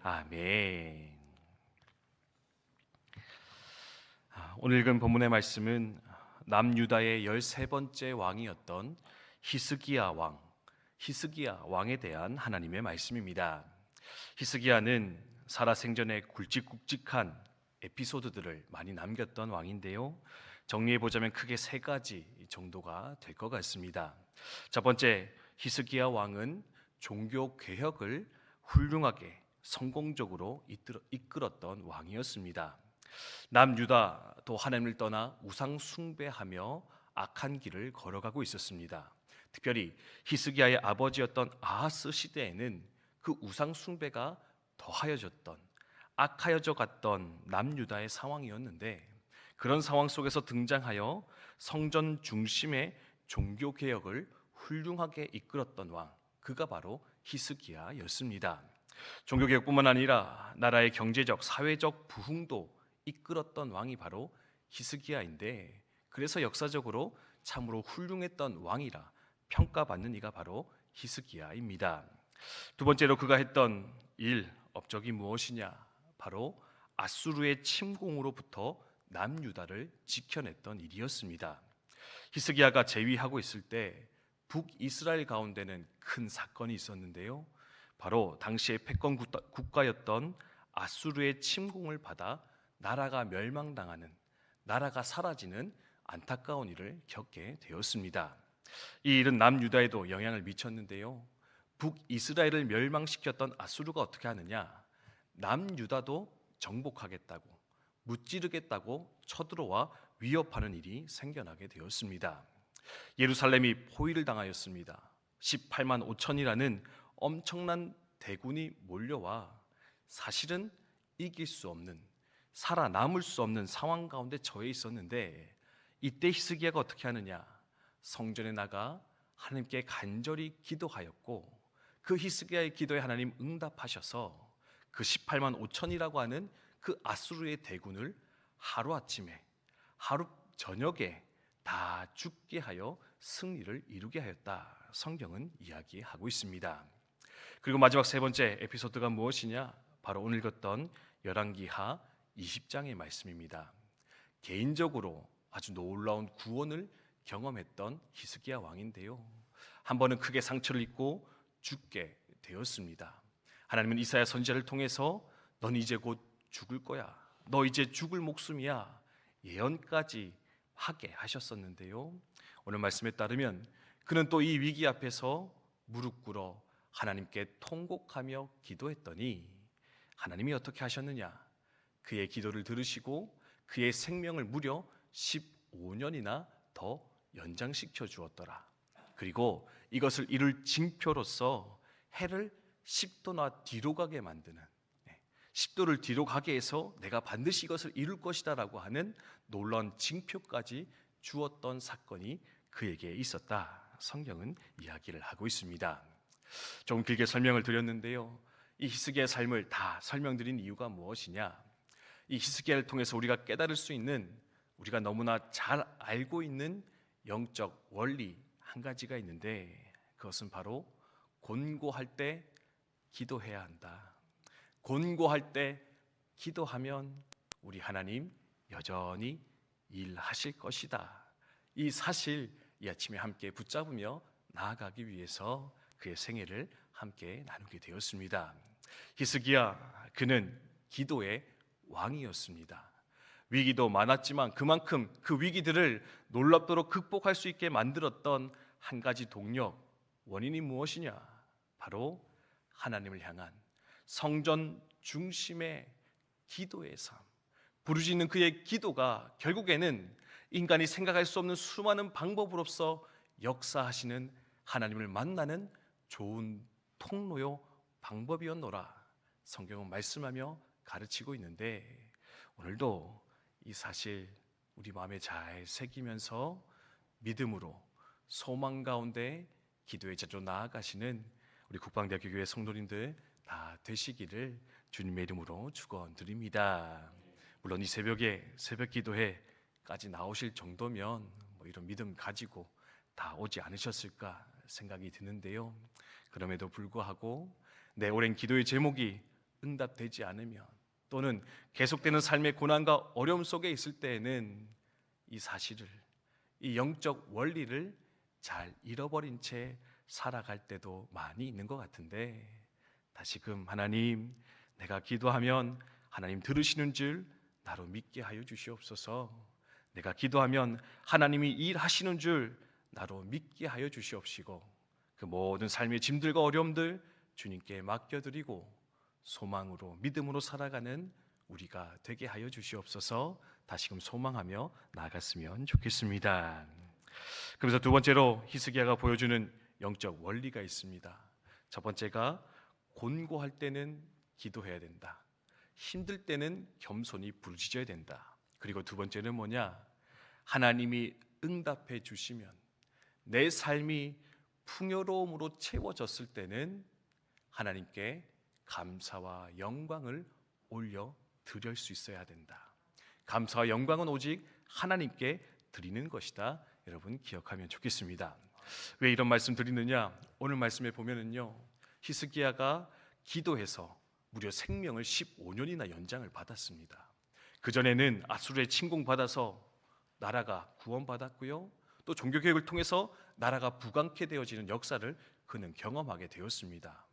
아멘. 오늘 읽은 본문의 말씀은 남유다의 13번째 왕이었던 히스기야 왕에 대한 하나님의 말씀입니다. 히스기야는 살아생전에 굵직굵직한 에피소드들을 많이 남겼던 왕인데요. 정리해보자면 크게 세 가지 정도가 될 것 같습니다. 첫 번째, 히스기야 왕은 종교 개혁을 훌륭하게 성공적으로 이끌었던 왕이었습니다. 남유다도 하나님을 떠나 우상 숭배하며 악한 길을 걸어가고 있었습니다. 특별히 히스기야의 아버지였던 아하스 시대에는 그 우상 숭배가 악하여져 갔던 남유다의 상황이었는데, 그런 상황 속에서 등장하여 성전 중심의 종교 개혁을 훌륭하게 이끌었던 왕, 그가 바로 히스기야였습니다. 종교 개혁뿐만 아니라 나라의 경제적, 사회적 부흥도 이끌었던 왕이 바로 히스기야인데, 그래서 역사적으로 참으로 훌륭했던 왕이라 평가받는 이가 바로 히스기야입니다. 두 번째로 그가 했던 업적이 무엇이냐? 바로 아수르의 침공으로부터 남유다를 지켜냈던 일이었습니다. 히스기야가 재위하고 있을 때 북이스라엘 가운데는 큰 사건이 있었는데요. 바로 당시의 패권 국가였던 아수르의 침공을 받아 나라가 멸망당하는, 나라가 사라지는 안타까운 일을 겪게 되었습니다. 이 일은 남유다에도 영향을 미쳤는데요. 북이스라엘을 멸망시켰던 아수르가 어떻게 하느냐? 남유다도 정복하겠다고, 무찌르겠다고 쳐들어와 위협하는 일이 생겨나게 되었습니다. 예루살렘이 포위를 당하였습니다. 18만 5천이라는 엄청난 대군이 몰려와 사실은 이길 수 없는, 살아남을 수 없는 상황 가운데 처해 있었는데, 이때 히스기야가 어떻게 하느냐? 성전에 나가 하나님께 간절히 기도하였고, 그 히스기야의 기도에 하나님 응답하셔서 그 18만 5천이라고 하는 그 아수르의 대군을 하루 저녁에 다 죽게 하여 승리를 이루게 하였다, 성경은 이야기하고 있습니다. 그리고 마지막 세 번째 에피소드가 무엇이냐? 바로 오늘 읽었던 열왕기하 20장의 말씀입니다. 개인적으로 아주 놀라운 구원을 경험했던 히스기야 왕인데요, 한 번은 크게 상처를 입고 죽게 되었습니다. 하나님은 이사야 선지자를 통해서 넌 이제 곧 죽을 거야, 너 이제 죽을 목숨이야, 예언까지 하게 하셨었는데요, 오늘 말씀에 따르면 그는 또 이 위기 앞에서 무릎 꿇어 하나님께 통곡하며 기도했더니 하나님이 어떻게 하셨느냐? 그의 기도를 들으시고 그의 생명을 무려 15년이나 더 연장시켜 주었더라. 그리고 이것을 이룰 징표로서 해를 10도나 뒤로 가게 만드는, 10도를 뒤로 가게 해서 내가 반드시 이것을 이룰 것이다 라고 하는 놀라운 징표까지 주었던 사건이 그에게 있었다, 성경은 이야기를 하고 있습니다. 좀 길게 설명을 드렸는데요, 이 히스기야의 삶을 다 설명드린 이유가 무엇이냐? 이 히스기야를 통해서 우리가 깨달을 수 있는, 우리가 너무나 잘 알고 있는 영적 원리 한 가지가 있는데, 그것은 바로 곤고할 때 기도해야 한다. 곤고할 때 기도하면 우리 하나님 여전히 일하실 것이다. 이 사실 이 아침에 함께 붙잡으며 나아가기 위해서 그의 생애를 함께 나누게 되었습니다. 히스기야, 그는 기도의 왕이었습니다. 위기도 많았지만 그만큼 그 위기들을 놀랍도록 극복할 수 있게 만들었던 한 가지 동력, 원인이 무엇이냐? 바로 하나님을 향한 성전 중심의 기도의 삶, 부르짖는 그의 기도가 결국에는 인간이 생각할 수 없는 수많은 방법으로서 역사하시는 하나님을 만나는 좋은 통로요 방법이었노라, 성경은 말씀하며 가르치고 있는데, 오늘도 이 사실 우리 마음에 잘 새기면서 믿음으로 소망 가운데 기도에 자주 나아가시는 우리 국방대학교 교회 성도님들 다 되시기를 주님의 이름으로 축원드립니다. 물론 이 새벽에 새벽 기도회까지 나오실 정도면 이런 믿음 가지고 다 오지 않으셨을까 생각이 드는데요, 그럼에도 불구하고 내 오랜 기도의 제목이 응답되지 않으면, 또는 계속되는 삶의 고난과 어려움 속에 있을 때에는 이 사실을, 이 영적 원리를 잘 잃어버린 채 살아갈 때도 많이 있는 것 같은데, 다시금 하나님, 내가 기도하면 하나님 들으시는 줄 나로 믿게 하여 주시옵소서. 내가 기도하면 하나님이 일하시는 줄 나로 믿게 하여 주시옵시고, 그 모든 삶의 짐들과 어려움들 주님께 맡겨드리고 소망으로, 믿음으로 살아가는 우리가 되게 하여 주시옵소서. 다시금 소망하며 나아갔으면 좋겠습니다. 그래서 두 번째로 히스기야가 보여주는 영적 원리가 있습니다. 첫 번째가 곤고할 때는 기도해야 된다. 힘들 때는 겸손히 부르짖어야 된다. 그리고 두 번째는 뭐냐? 하나님이 응답해 주시면, 내 삶이 풍요로움으로 채워졌을 때는 하나님께 감사와 영광을 올려 드릴 수 있어야 된다. 감사와 영광은 오직 하나님께 드리는 것이다. 여러분 기억하면 좋겠습니다. 왜 이런 말씀 드리느냐? 오늘 말씀에 보면은요, 히스기야가 기도해서 무려 생명을 15년이나 연장을 받았습니다. 그전에는 아수르에 침공받아서 나라가 구원받았고요, 또 종교개혁을 통해서 나라가 부강케 되어지는 역사를 그는 경험하게 되었습니다.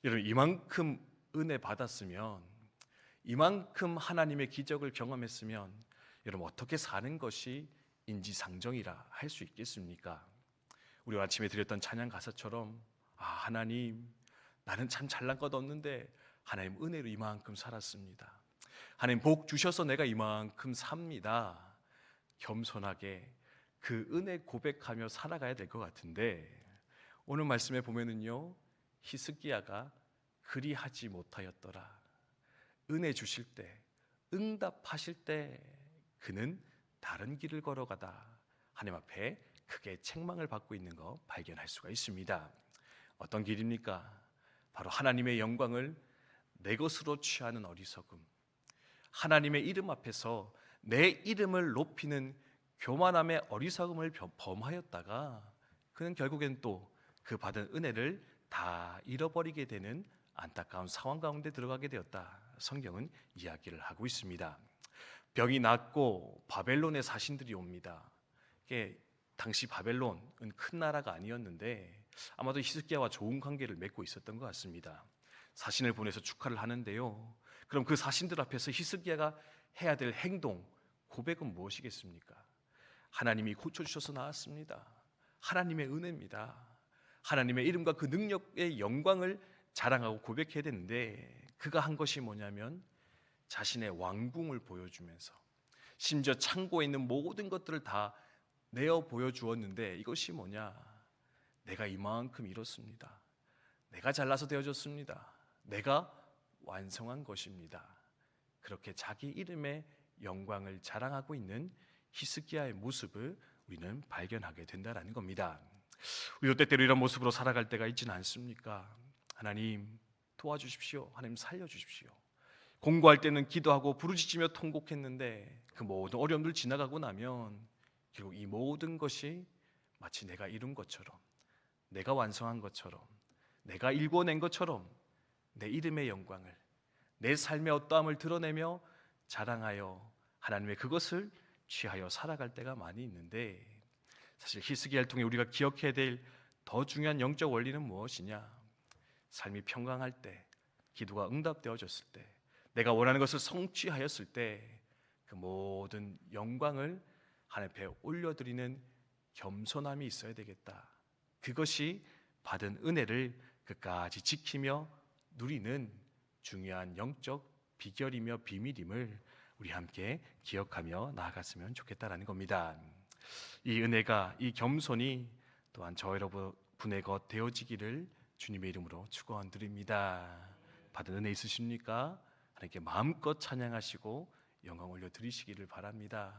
여러분, 이만큼 은혜 받았으면, 이만큼 하나님의 기적을 경험했으면 여러분 어떻게 사는 것이 인지상정이라 할 수 있겠습니까? 우리 아침에 드렸던 찬양 가사처럼, 하나님, 나는 참 잘난 것 없는데 하나님 은혜로 이만큼 살았습니다. 하나님 복 주셔서 내가 이만큼 삽니다. 겸손하게 그 은혜 고백하며 살아가야 될 것 같은데, 오늘 말씀에 보면은요, 히스기야가 그리하지 못하였더라. 은혜 주실 때, 응답하실 때 그는 다른 길을 걸어가다 하나님 앞에 크게 책망을 받고 있는 거 발견할 수가 있습니다. 어떤 길입니까? 바로 하나님의 영광을 내 것으로 취하는 어리석음, 하나님의 이름 앞에서 내 이름을 높이는 교만함의 어리석음을 범하였다가 그는 결국엔 또 그 받은 은혜를 다 잃어버리게 되는 안타까운 상황 가운데 들어가게 되었다. 성경은 이야기를 하고 있습니다. 병이 낫고 바벨론의 사신들이 옵니다. 이게 당시 바벨론은 큰 나라가 아니었는데 아마도 히스기야와 좋은 관계를 맺고 있었던 것 같습니다. 사신을 보내서 축하를 하는데요, 그럼 그 사신들 앞에서 히스기야가 해야 될 행동, 고백은 무엇이겠습니까? 하나님이 고쳐주셔서 나았습니다. 하나님의 은혜입니다. 하나님의 이름과 그 능력의 영광을 자랑하고 고백해야 되는데, 그가 한 것이 뭐냐면 자신의 왕궁을 보여주면서 심지어 창고에 있는 모든 것들을 다 내어 보여주었는데, 이것이 뭐냐? 내가 이만큼 이뤘습니다. 내가 잘나서 되어졌습니다. 내가 완성한 것입니다. 그렇게 자기 이름의 영광을 자랑하고 있는 히스기야의 모습을 우리는 발견하게 된다는 겁니다. 우리도 때때로 이런 모습으로 살아갈 때가 있지는 않습니까? 하나님 도와주십시오. 하나님 살려주십시오. 공부할 때는 기도하고 부르짖으며 통곡했는데 그 모든 어려움들 지나가고 나면 결국 이 모든 것이 마치 내가 이룬 것처럼, 내가 완성한 것처럼, 내가 일궈낸 것처럼 내 이름의 영광을, 내 삶의 어떠함을 드러내며 자랑하여 하나님의 그것을 취하여 살아갈 때가 많이 있는데, 사실 히스기야를 통해 우리가 기억해야 될 더 중요한 영적 원리는 무엇이냐? 삶이 평강할 때, 기도가 응답되어졌을 때, 내가 원하는 것을 성취하였을 때 그 모든 영광을 하나님 앞에 올려드리는 겸손함이 있어야 되겠다. 그것이 받은 은혜를 끝까지 지키며 누리는 중요한 영적 비결이며 비밀임을 우리 함께 기억하며 나아갔으면 좋겠다라는 겁니다. 이 은혜가, 이 겸손이 또한 저 여러분의 것 되어지기를 주님의 이름으로 축원드립니다. 받은 은혜 있으십니까? 하나님께 마음껏 찬양하시고 영광 올려 드리시기를 바랍니다.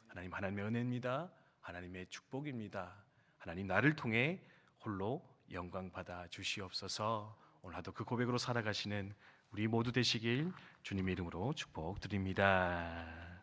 하나님, 하나님의 은혜입니다. 하나님의 축복입니다. 하나님, 나를 통해 홀로 영광 받아 주시옵소서. 오늘 하도 그 고백으로 살아가시는 우리 모두 되시길 주님의 이름으로 축복드립니다.